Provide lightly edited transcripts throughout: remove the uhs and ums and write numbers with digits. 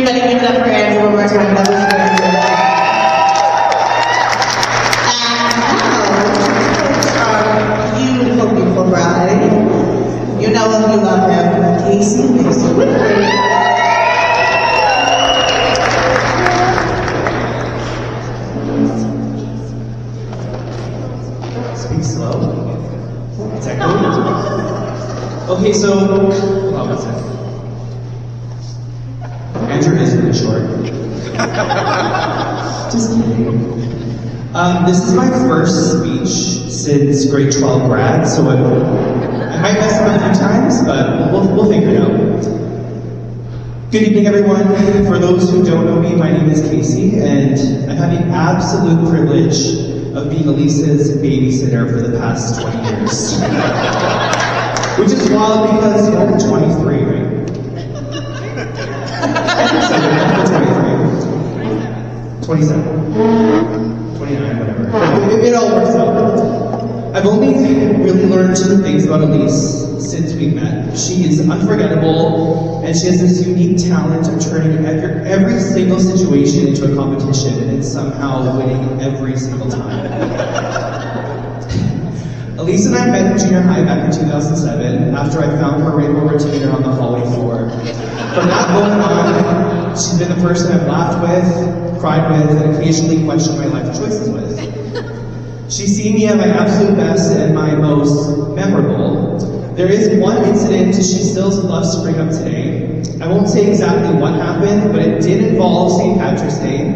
Everybody give it up for Andrew one more time. That was very good. And now, beautiful, beautiful bride. You know if you love him, Casey Riley. Speak slow. It's echoing. Okay, so hold on one second. Andrew is really short. Just kidding. This is my first speech since grade 12 grad, so I might mess up a few times, but we'll figure it out. Good evening, everyone. For those who don't know me, my name is Casey, and I've had the absolute privilege of being Elyse's babysitter for the past 20 years. Which is wild because you're only 23, right? I think so, but 23. 27. 29, whatever. It all works out. I've only really learned two things about Elyse since we met. She is unforgettable, and she has this unique talent of turning every single situation into a competition and somehow winning every single time. Elyse and I met in junior high back in 2007 after I found her rainbow retainer on the hallway floor. From that moment on, she's been the person I've laughed with, cried with, and occasionally questioned my life choices with. She's seen me at my absolute best and my most memorable. There is one incident she still loves to bring up today. I won't say exactly what happened, but it did involve St. Patrick's Day.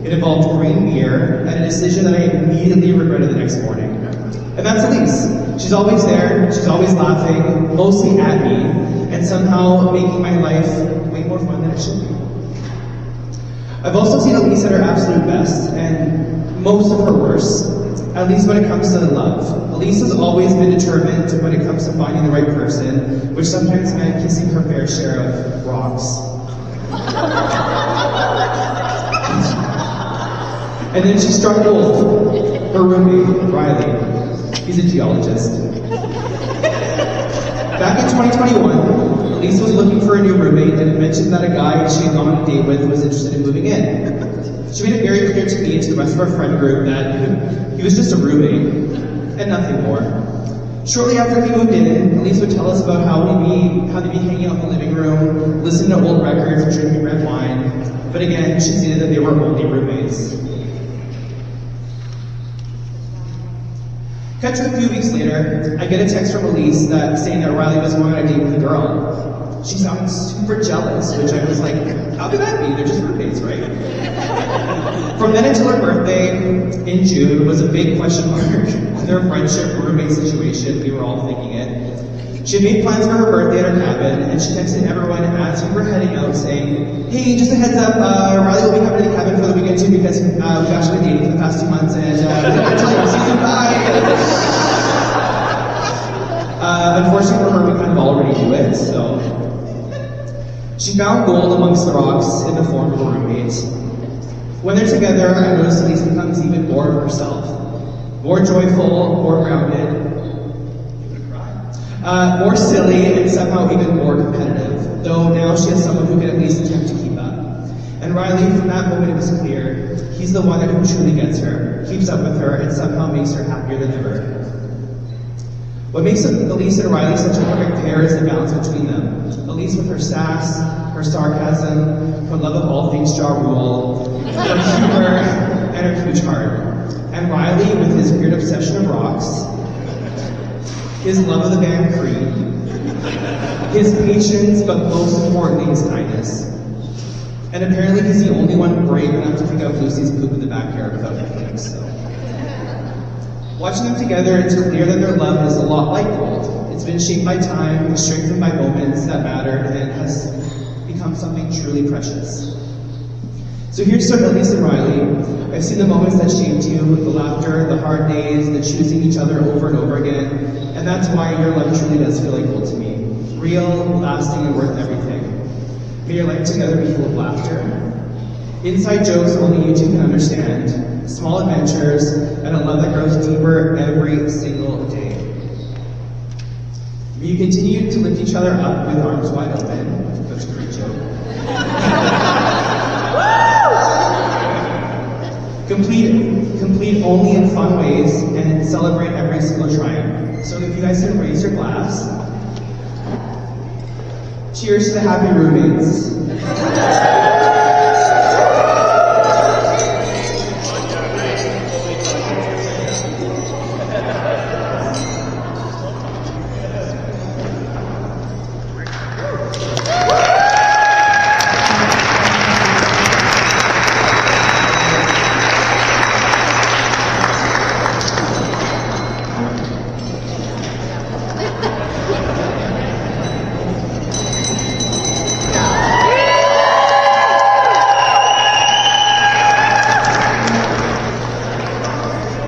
It involved green beer and a decision that I immediately regretted the next morning. And that's Elyse. She's always there, she's always laughing, mostly at me, and somehow making my life way more fun than it should be. I've also seen Elyse at her absolute best, and most of her worst, at least when it comes to love. Elyse has always been determined when it comes to finding the right person, which sometimes meant kissing her fair share of rocks. And then she struck gold. Her roommate, Riley. He's a geologist. Back in 2021, Elyse was looking for a new roommate and had mentioned that a guy she had gone on a date with was interested in moving in. She made it very clear to me and to the rest of our friend group that he was just a roommate and nothing more. Shortly after he moved in, Elyse would tell us about how they'd be hanging out in the living room, listening to old records and drinking red wine. But again, she stated that they were only roommates. Cut to a few weeks later, I get a text from Elyse saying that Riley was going on a date with a girl. She sounds super jealous, which I was like, how could that be? They're just roommates, right? From then until her birthday in June was a big question mark. Their friendship roommate situation, we were all thinking it. She had made plans for her birthday at her cabin, and she texted everyone as we were heading out saying, hey, just a heads up, Riley will be coming to the cabin for the weekend too because we've actually been dating for the past 2 months and we'll tell you season 5. Unfortunately for her, we kind of already knew it, so. She found gold amongst the rocks in the form of a roommate. When they're together, I noticed Elyse becomes even more of herself. More joyful, more grounded, more silly, and somehow even more competitive, though now she has someone who can at least attempt to keep up. And Riley, from that moment it was clear, he's the one who truly gets her, keeps up with her, and somehow makes her happier than ever. What makes Elyse and Riley such a perfect pair is the balance between them. Elyse with her sass, her sarcasm, her love of all things Ja Rule, her humor, and her huge heart. And Riley with his weird obsession of rocks, his love of the band Creed, his patience, but most importantly, his kindness. And apparently he's the only one brave enough to pick out Lucy's poop in the backyard without thinking, so. Watching them together, it's clear that their love is a lot like gold. It's been shaped by time, strengthened by moments that mattered, and has become something truly precious. So here's to Elyse and Riley. I've seen the moments that shaped you, the laughter, the hard days, the choosing each other over and over again, and that's why your love truly does feel like gold to me. Real, lasting, and worth everything. May your life together be full of laughter, inside jokes only you two can understand, small adventures, and a love that grows deeper every single day. May you continue to lift each other up with arms wide open. That's a great joke. Complete only in fun ways and celebrate every single triumph. So if you guys can raise your glass. Cheers to the happy roommates.